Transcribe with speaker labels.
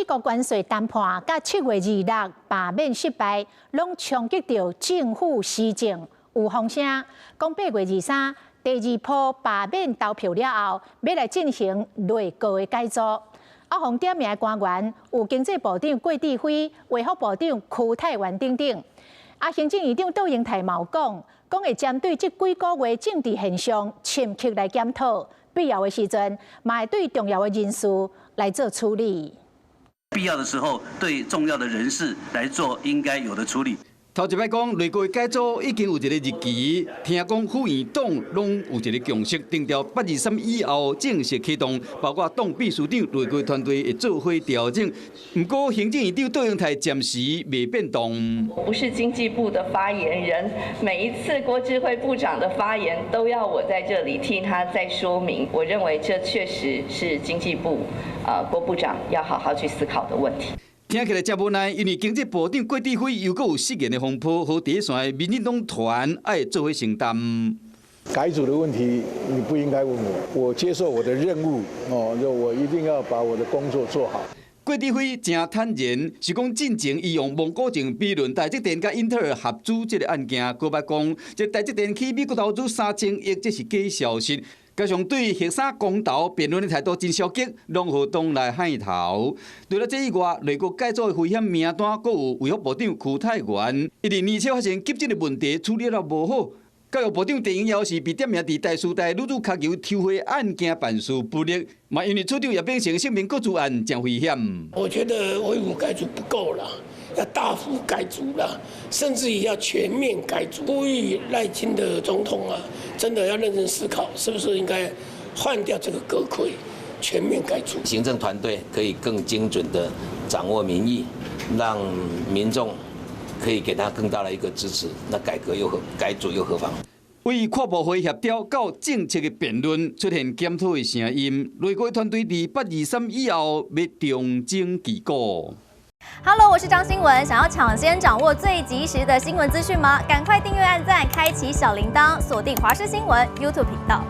Speaker 1: 美国关税谈判甲7月26罢免失败，拢冲击到政府施政。有风声讲8月23第2波罢免投票了后，要来进行内阁的改组。防点名的官员有经济部长郭志辉、卫福部长邱泰源等等。行政院长杜英泰嘛有讲会针对这几个月政治现象，深刻来检讨，必要的时阵，嘛会对重要的人事来做处理。
Speaker 2: 必要的时候，对重要的人士来做应该有的处理。
Speaker 3: 头一摆讲内阁改组已经有一个日期，听讲府院党拢有一个共识，定调8月3以后正式启动，包括党秘书长、内阁团队会做伙调整。不过行政院长杜永泰暂时未变动。
Speaker 4: 我不是经济部的发言人，每一次郭智慧部长的发言都要我在这里替他再说明。我认为这确实是经济部郭部长要好好去思考的问题。
Speaker 3: 听起来真无奈，因为经济部长郭志辉又有失言的风波，和第一线的民进党团爱做伙承担。
Speaker 5: 改组的问题你不应该问我，我接受我的任务我一定要把我的工作做好。
Speaker 3: 郭志辉真坦言，是讲进前伊用蒙古镜比论台积电甲英特尔合资这个案件，告白讲，这台积电去美国投资3000亿，这是假消息。加上对核三公投辩论的态度真消极，拢互党来喊头。除了这以外，内阁改组的危险名单，阁有卫福部长邱泰源，因为年初发现急诊的问题处理了无好。教育部长陈永尧是被点名伫台师大女子脚球抽回案件办事不力，嘛因为处长也变成性命各自案真危险。
Speaker 6: 我觉得卫福改组不够了。要大幅改组了，甚至于要全面改组。呼吁赖清德总统真的要认真思考，是不是应该换掉这个阁揆，全面改组。
Speaker 7: 行政团队可以更精准地掌握民意，让民众可以给他更大的一个支持。那改组又何妨？
Speaker 3: 为跨部会协调到政策的辩论出现检讨的声音，内阁团队伫8月3以后要重整旗鼓。
Speaker 8: Hello， 我是张新文。想要抢先掌握最及时的新闻资讯吗？赶快订阅、按赞、开启小铃铛，锁定华视新闻 YouTube 频道。